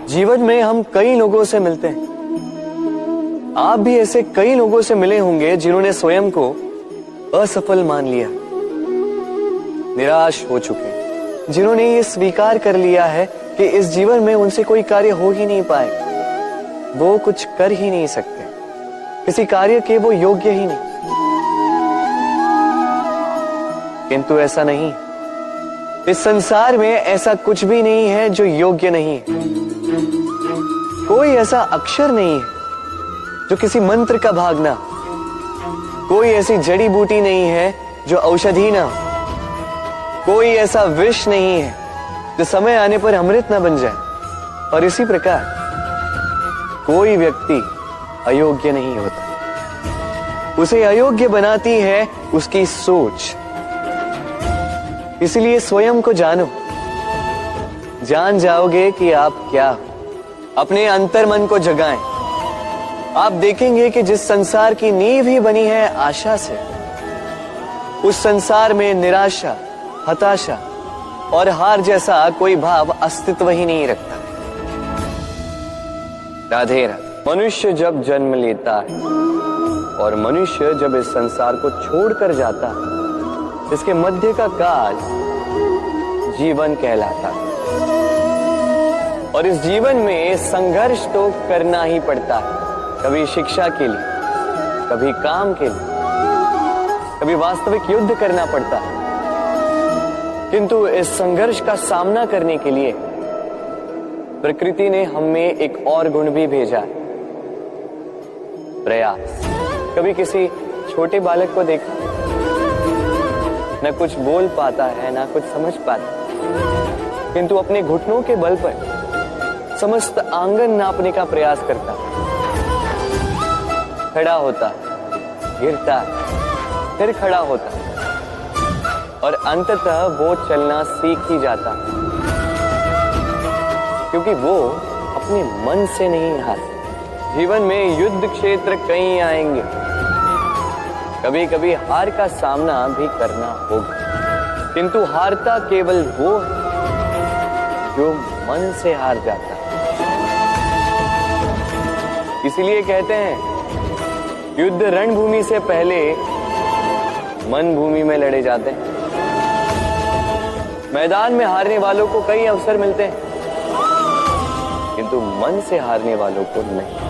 जीवन में हम कई लोगों से मिलते हैं। आप भी ऐसे कई लोगों से मिले होंगे जिन्होंने स्वयं को असफल मान लिया, निराश हो चुके, जिन्होंने ये स्वीकार कर लिया है कि इस जीवन में उनसे कोई कार्य हो ही नहीं पाए, वो कुछ कर ही नहीं सकते, किसी कार्य के वो योग्य ही नहीं। किंतु ऐसा नहीं, इस संसार में ऐसा कुछ भी नहीं है जो योग्य नहीं है। कोई ऐसा अक्षर नहीं है जो किसी मंत्र का भाग ना, कोई ऐसी जड़ी बूटी नहीं है जो औषधि ना, कोई ऐसा विष नहीं है जो समय आने पर अमृत ना बन जाए। और इसी प्रकार कोई व्यक्ति अयोग्य नहीं होता, उसे अयोग्य बनाती है उसकी सोच। इसलिए स्वयं को जानो, जान जाओगे कि आप क्या हो। अपने अंतर मन को जगाएं। आप देखेंगे कि जिस संसार की नींव ही बनी है आशा से, उस संसार में निराशा, हताशा और हार जैसा कोई भाव अस्तित्व ही नहीं रखता। राधे राधे। मनुष्य जब जन्म लेता है और मनुष्य जब इस संसार को छोड़कर जाता है, इसके मध्य का काल जीवन कहलाता है। और इस जीवन में संघर्ष तो करना ही पड़ता है, कभी शिक्षा के लिए, कभी काम के लिए, कभी वास्तविक युद्ध करना पड़ता है। किंतु इस संघर्ष का सामना करने के लिए प्रकृति ने हमें एक और गुण भी भेजा है, प्रयास। कभी किसी छोटे बालक को देखा, न कुछ बोल पाता है, ना कुछ समझ पाता, किंतु अपने घुटनों के बल पर समस्त आंगन नापने का प्रयास करता, खड़ा होता, गिरता, फिर खड़ा होता और अंततः वो चलना सीख ही जाता, क्योंकि वो अपने मन से नहीं हारता। जीवन में युद्ध क्षेत्र कई आएंगे, कभी कभी हार का सामना भी करना होगा, किंतु हारता केवल वो है जो मन से हार जाता है। इसलिए कहते हैं युद्ध रणभूमि से पहले मन भूमि में लड़े जाते हैं। मैदान में हारने वालों को कई अवसर मिलते हैं, किंतु मन से हारने वालों को नहीं।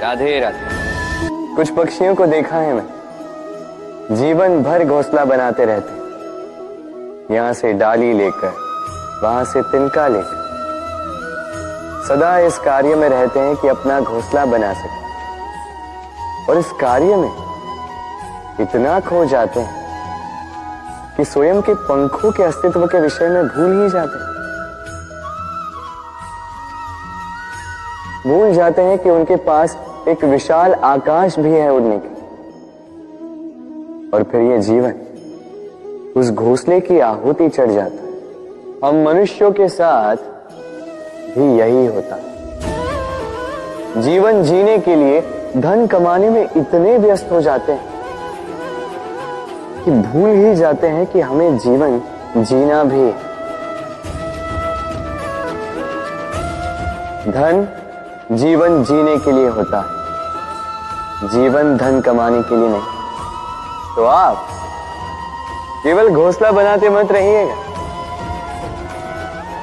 राधे राधे। कुछ पक्षियों को देखा है मैं, जीवन भर घोंसला बनाते रहते, यहां से डाली लेकर, वहां से तिनका लेकर, सदा इस कार्य में रहते हैं कि अपना घोंसला बना सके। और इस कार्य में इतना खो जाते हैं कि स्वयं के पंखों के अस्तित्व के विषय में भूल ही जाते हैं। भूल जाते हैं कि उनके पास एक विशाल आकाश भी है उड़ने की। और फिर ये जीवन उस घोंसले की आहुति चढ़ जाता है। हम मनुष्यों के साथ भी यही होता है। जीवन जीने के लिए धन कमाने में इतने व्यस्त हो जाते हैं कि भूल ही जाते हैं कि हमें जीवन जीना भी है। धन जीवन जीने के लिए होता है, जीवन धन कमाने के लिए नहीं। तो आप केवल घोंसला बनाते मत रहिएगा,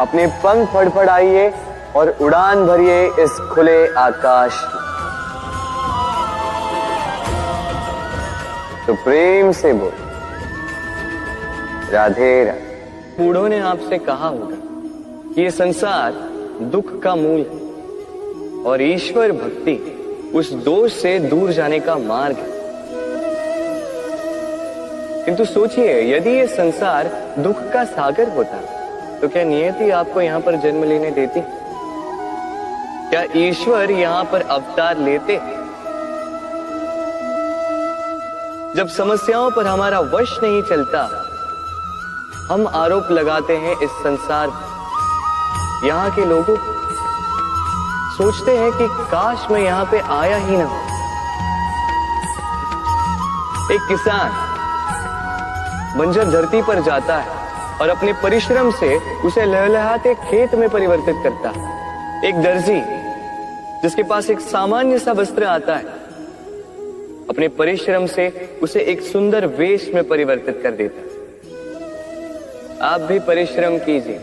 अपने पंख फड़फड़ाइए और उड़ान भरिए इस खुले आकाश। तो प्रेम से बोल, राधे राधे। बूढ़ों ने आपसे कहा होगा कि ये संसार दुख का मूल है और ईश्वर भक्ति उस दोष से दूर जाने का मार्ग है। किंतु सोचिए, यदि ये संसार दुख का सागर होता तो क्या नियति आपको यहां पर जन्म लेने देती? क्या ईश्वर यहां पर अवतार लेते? जब समस्याओं पर हमारा वश नहीं चलता, हम आरोप लगाते हैं इस संसार पर। यहां के लोगों सोचते हैं कि काश मैं यहां पे आया ही ना हो। एक किसान बंजर धरती पर जाता है और अपने परिश्रम से उसे लहलहाते खेत में परिवर्तित करता है। एक दर्जी जिसके पास एक सामान्य सा वस्त्र आता है, अपने परिश्रम से उसे एक सुंदर वेश में परिवर्तित कर देता है। आप भी परिश्रम कीजिए।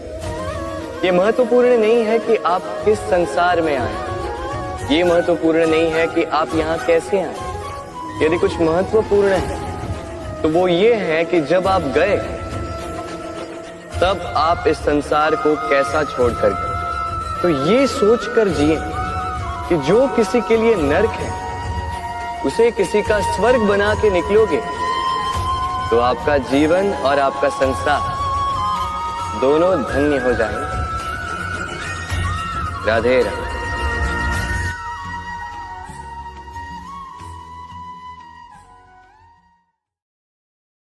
ये महत्वपूर्ण नहीं है कि आप किस संसार में आए, ये महत्वपूर्ण नहीं है कि आप यहाँ कैसे आए। यदि कुछ महत्वपूर्ण है तो वो ये है कि जब आप गए तब आप इस संसार को कैसा छोड़कर गए। तो ये सोचकर जिए कि जो किसी के लिए नर्क है उसे किसी का स्वर्ग बना के निकलोगे तो आपका जीवन और आपका संसार दोनों धन्य हो जाएंगे। राधे राधे।